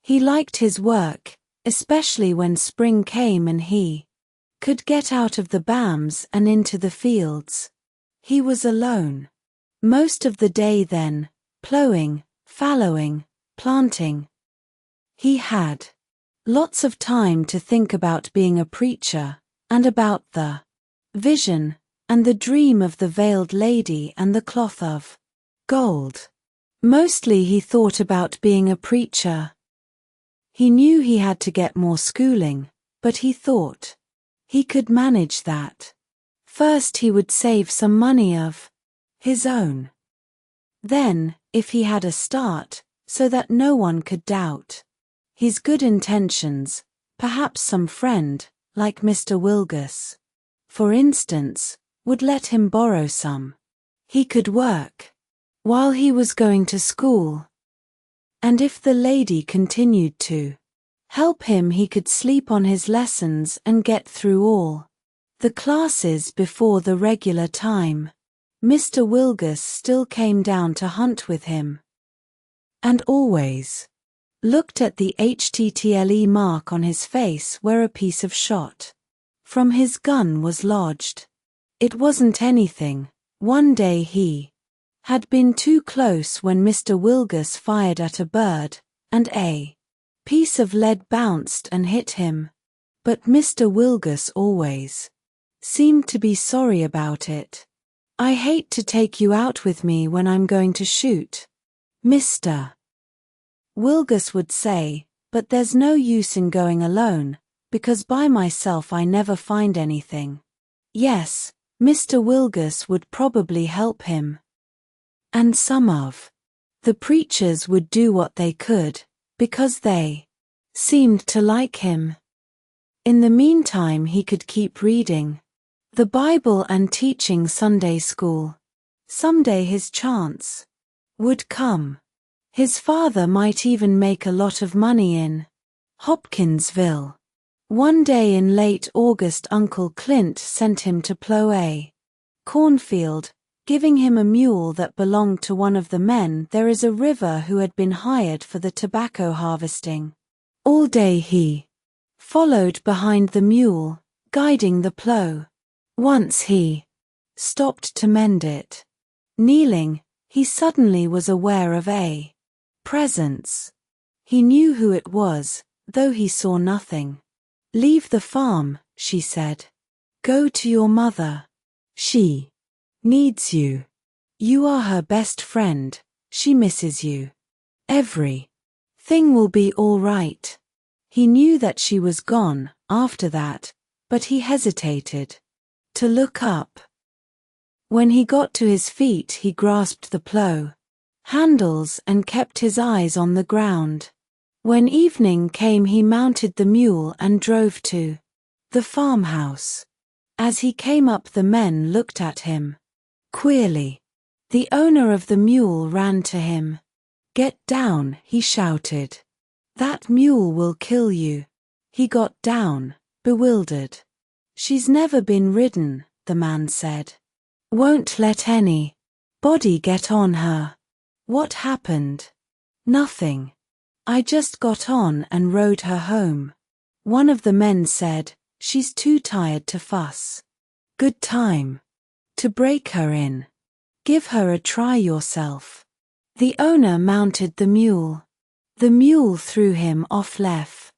He liked his work, especially when spring came and he could get out of the bams and into the fields. He was alone most of the day then, ploughing, fallowing, planting. He had lots of time to think about being a preacher, and about the vision, and the dream of the veiled lady and the cloth of gold. Mostly he thought about being a preacher. He knew he had to get more schooling, but he thought he could manage that. First he would save some money of his own. Then, if he had a start, so that no one could doubt his good intentions, perhaps some friend, like Mr. Wilgus, for instance, would let him borrow some. He could work while he was going to school. And if the lady continued to help him, he could sleep on his lessons and get through all the classes before the regular time. Mr. Wilgus still came down to hunt with him, and always looked at the HTTLE mark on his face where a piece of shot from his gun was lodged. It wasn't anything. One day he had been too close when Mr. Wilgus fired at a bird, and a piece of lead bounced and hit him. But Mr. Wilgus always seemed to be sorry about it. "I hate to take you out with me when I'm going to shoot, Mr. Wilgus would say, but there's no use in going alone, because by myself I never find anything." Yes, Mr. Wilgus would probably help him. And some of the preachers would do what they could, because they seemed to like him. In the meantime he could keep reading the Bible and teaching Sunday school. Someday his chance would come. His father might even make a lot of money in Hopkinsville. One day in late August Uncle Clint sent him to plough a cornfield, giving him a mule that belonged to one of the men there is a river who had been hired for the tobacco harvesting. All day he followed behind the mule, guiding the plough. Once he stopped to mend it. Kneeling, he suddenly was aware of a presence. He knew who it was, though he saw nothing. "Leave the farm," she said. "Go to your mother. She needs you. You are her best friend. She misses you. Everything will be all right." He knew that she was gone after that, but he hesitated to look up. When he got to his feet he grasped the plough handles and kept his eyes on the ground. When evening came he mounted the mule and drove to the farmhouse. As he came up the men looked at him queerly. The owner of the mule ran to him. "Get down," he shouted. "That mule will kill you." He got down, bewildered. "She's never been ridden," the man said. "Won't let anybody get on her." "What happened?" "Nothing. I just got on and rode her home." One of the men said, "She's too tired to fuss. Good time to break her in. Give her a try yourself." The owner mounted the mule. The mule threw him off left.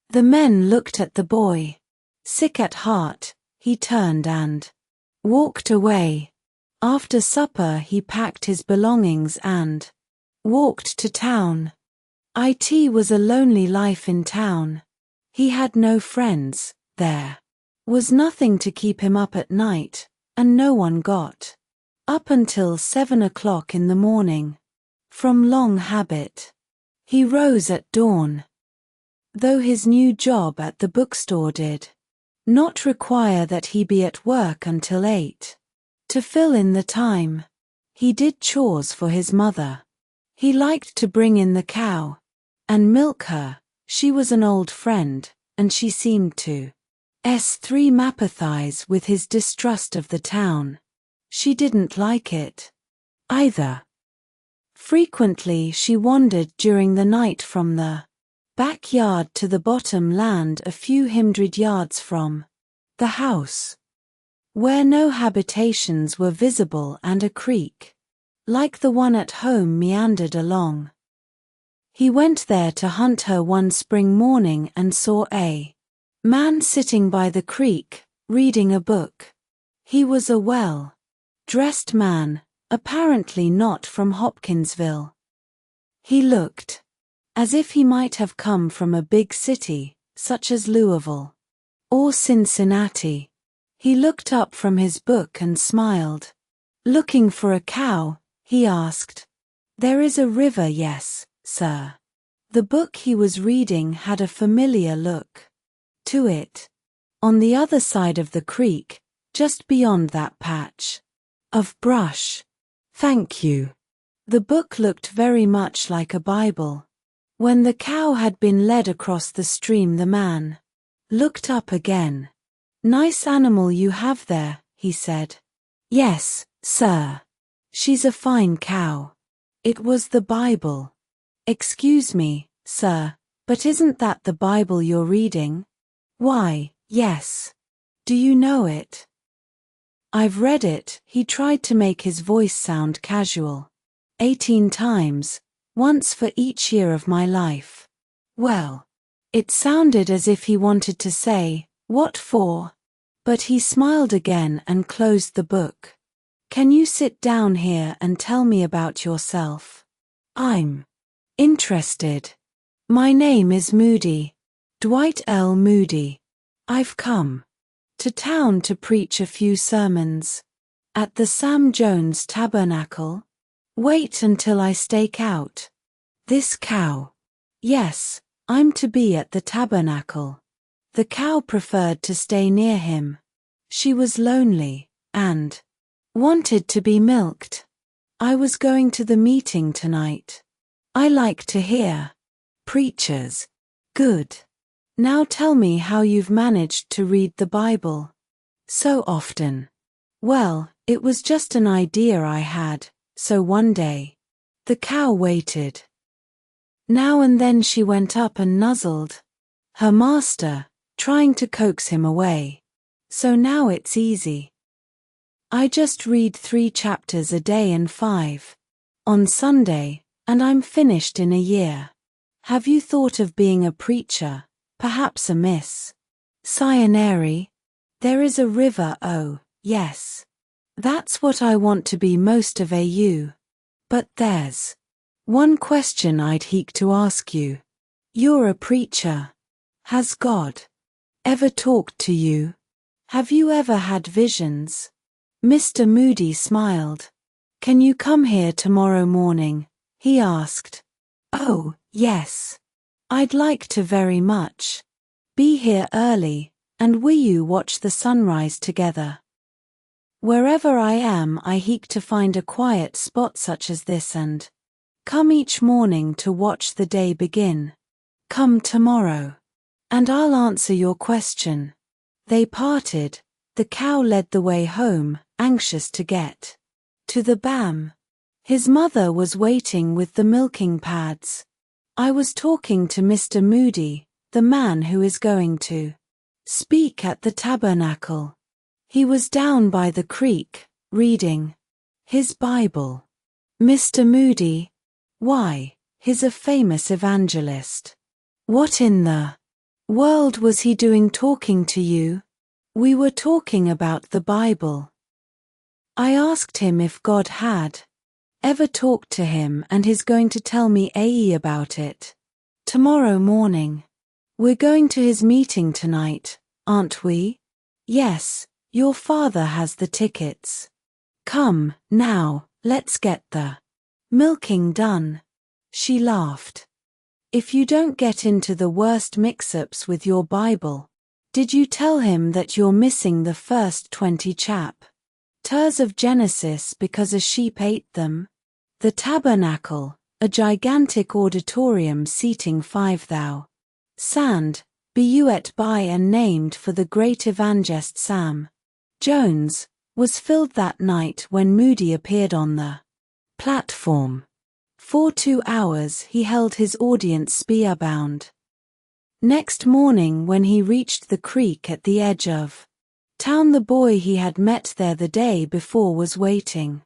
The men looked at the boy. Sick at heart, he turned and walked away. After supper he packed his belongings and walked to town. It was a lonely life in town. He had no friends. There was nothing to keep him up at night, and no one got up until 7 o'clock in the morning. From long habit, he rose at dawn. Though his new job at the bookstore did not require that he be at work until 8. To fill in the time, he did chores for his mother. He liked to bring in the cow and milk her. She was an old friend, and she seemed to sympathize with his distrust of the town. She didn't like it either. Frequently she wandered during the night from the backyard to the bottom land a few hundred yards from the house, where no habitations were visible and a creek, like the one at home, meandered along. He went there to hunt her one spring morning and saw a man sitting by the creek, reading a book. He was a well-dressed man, apparently not from Hopkinsville. He looked as if he might have come from a big city, such as Louisville or Cincinnati. He looked up from his book and smiled. "Looking for a cow?" he asked. "There is a river, yes, sir." The book he was reading had a familiar look to it. On the other side of the creek, just beyond that patch of brush. "Thank you." The book looked very much like a Bible. When the cow had been led across the stream, the man looked up again. "Nice animal you have there," he said. "Yes, sir. She's a fine cow." It was the Bible. "Excuse me, sir, but isn't that the Bible you're reading?" "Why, yes. Do you know it?" "I've read it." He tried to make his voice sound casual. 18 times, once for each year of my life." Well, it sounded as if he wanted to say, "What for?" But he smiled again and closed the book. "Can you sit down here and tell me about yourself? I'm interested. My name is Moody. Dwight L. Moody. I've come to town to preach a few sermons at the Sam Jones Tabernacle. Wait until I stake out this cow." "Yes, I'm to be at the tabernacle." The cow preferred to stay near him. She was lonely and wanted to be milked. "I was going to the meeting tonight. I like to hear preachers." "Good. Now tell me how you've managed to read the Bible so often." "Well, it was just an idea I had, so one day." The cow waited. Now and then she went up and nuzzled her master, trying to coax him away. "So now it's easy. I just read 3 chapters a day and 5 on Sunday, and I'm finished in a year. Have you thought of being a preacher, perhaps a missionary? There is a river." "Oh, yes. That's what I want to be most of a. But there's one question I'd hate to ask you. You're a preacher. Has God ever talked to you? Have you ever had visions?" Mr. Moody smiled. "Can you come here tomorrow morning?" he asked. "Oh, yes. I'd like to very much. Be here early, and will you watch the sunrise together? Wherever I am, I hate to find a quiet spot such as this and come each morning to watch the day begin. Come tomorrow, and I'll answer your question." They parted. The cow led the way home, anxious to get to the BAM. His mother was waiting with the milking pads. "I was talking to Mr. Moody, the man who is going to speak at the tabernacle. He was down by the creek, reading his Bible." "Mr. Moody? Why, he's a famous evangelist. What in the world was he doing talking to you?" "We were talking about the Bible. I asked him if God had ever talked to him, and he's going to tell me about it tomorrow morning. We're going to his meeting tonight, aren't we?" "Yes, your father has the tickets. Come, now, let's get the milking done." She laughed. "If you don't get into the worst mix-ups with your Bible, did you tell him that you're missing the first 20 chapters of Genesis because a sheep ate them?" The tabernacle, a gigantic auditorium seating 5,000, built by and named for the great evangelist Sam Jones, was filled that night when Moody appeared on the platform. For 2 hours he held his audience spellbound. Next morning when he reached the creek at the edge of town, the boy he had met there the day before was waiting.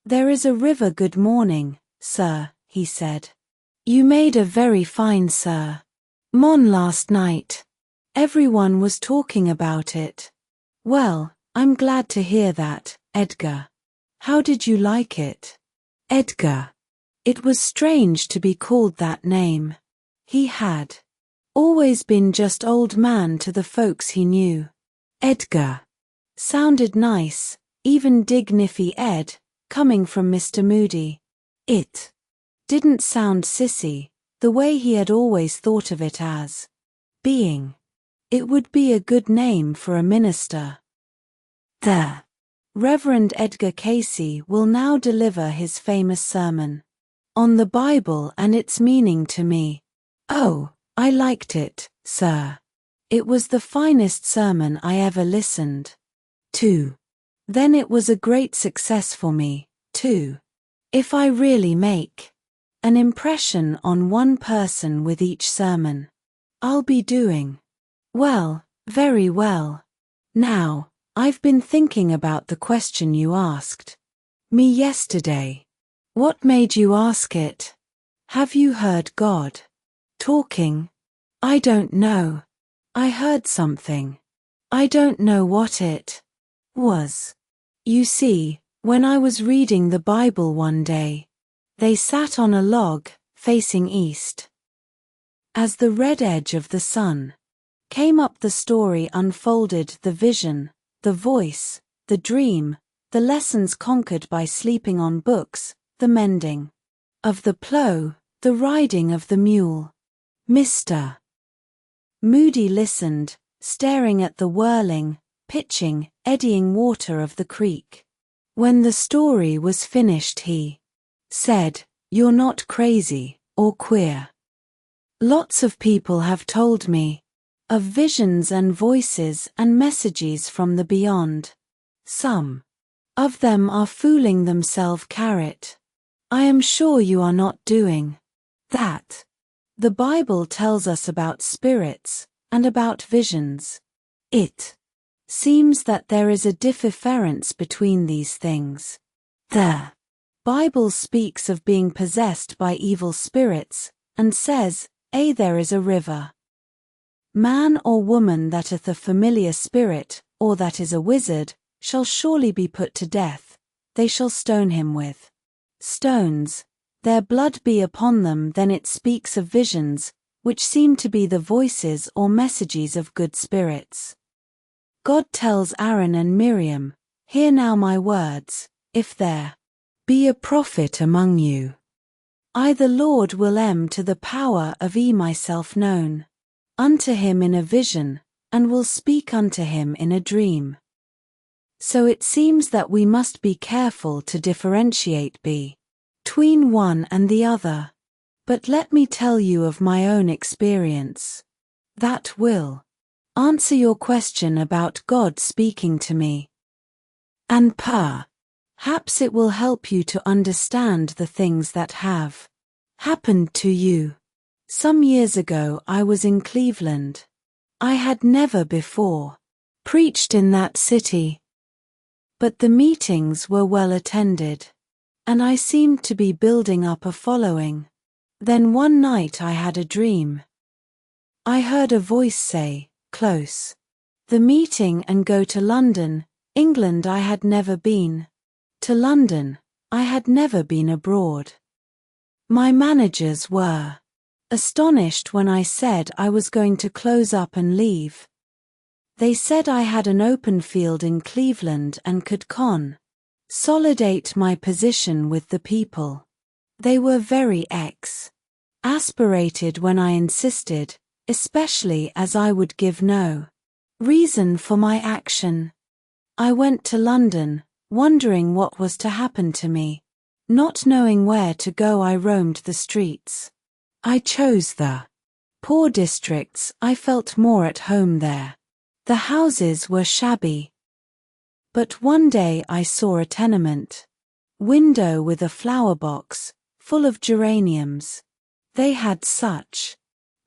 "There is a river. Good morning, sir," he said. "You made a very fine sermon last night. Everyone was talking about it." "Well, I'm glad to hear that, Edgar. How did you like it?" Edgar. It was strange to be called that name. He had always been just old man to the folks he knew. Edgar sounded nice, even dignified Ed, coming from Mr. Moody. It didn't sound sissy, the way he had always thought of it as being. It would be a good name for a minister. The Reverend Edgar Casey will now deliver his famous sermon on the Bible and its meaning to me. Oh, I liked it, sir. It was the finest sermon I ever listened to. Then it was a great success for me, too. If I really make an impression on one person with each sermon, I'll be doing well, very well. Now, I've been thinking about the question you asked me yesterday. What made you ask it? Have you heard God talking? I don't know. I heard something. I don't know what it was. You see, when I was reading the Bible one day, they sat on a log, facing east. As the red edge of the sun came up, the story unfolded, the vision, the voice, the dream, the lessons conquered by sleeping on books, the mending of the plow, the riding of the mule. Mr. Moody listened, staring at the whirling, pitching, eddying water of the creek. When the story was finished, he said, "You're not crazy or queer. Lots of people have told me of visions and voices and messages from the beyond. Some of them are fooling themselves. I am sure you are not doing that. The Bible tells us about spirits and about visions. It seems that there is a difference between these things. The Bible speaks of being possessed by evil spirits, and says, there is a river. Man or woman that hath a familiar spirit, or that is a wizard, shall surely be put to death. They shall stone him with stones. Their blood be upon them." Then it speaks of visions, which seem to be the voices or messages of good spirits. God tells Aaron and Miriam, "Hear now my words, if there be a prophet among you, I the Lord will to the power of myself known unto him in a vision, and will speak unto him in a dream." So it seems that we must be careful to differentiate between one and the other. But let me tell you of my own experience. That will answer your question about God speaking to me. And perhaps it will help you to understand the things that have happened to you. Some years ago I was in Cleveland. I had never before preached in that city. But the meetings were well attended, and I seemed to be building up a following. Then one night I had a dream. I heard a voice say, "Close the meeting and go to London, England." I had never been to London. I had never been abroad. My managers were astonished when I said I was going to close up and leave. They said I had an open field in Cleveland and could consolidate my position with the people. They were very exasperated when I insisted, especially as I would give no reason for my action. I went to London, wondering what was to happen to me. Not knowing where to go, I roamed the streets. I chose the poor districts. I felt more at home there. The houses were shabby. But one day I saw a tenement window with a flower box full of geraniums. They had such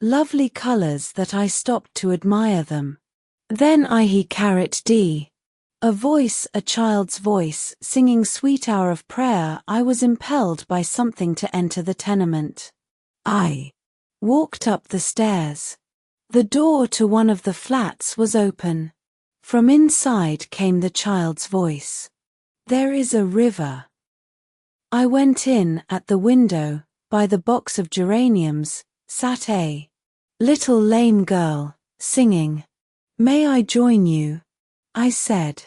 Lovely colors that I stopped to admire them. Then I he carrot d. A voice, a child's voice, singing sweet hour of prayer. I was impelled by something to enter the tenement. I walked up the stairs. The door to one of the flats was open. From inside came the child's voice. There is a river. I went in. At the window, by the box of geraniums, sat a little lame girl, singing. May I join you? I said.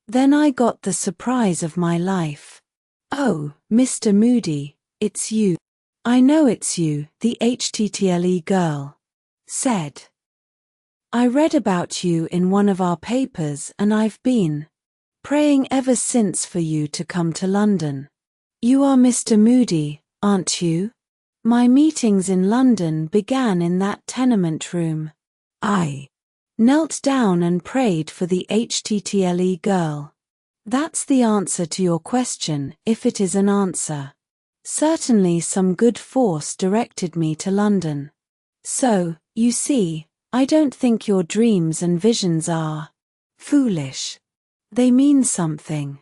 Then I got the surprise of my life. Oh, Mr. Moody, it's you. I know it's you, the HTTLE girl said. I read about you in one of our papers and I've been praying ever since for you to come to London. You are Mr. Moody, aren't you? My meetings in London began in that tenement room. I knelt down and prayed for the HTTLE girl. That's the answer to your question, if it is an answer. Certainly some good force directed me to London. So, you see, I don't think your dreams and visions are foolish. They mean something.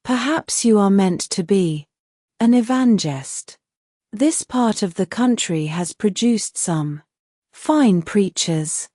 Perhaps you are meant to be an evangelist. This part of the country has produced some fine preachers.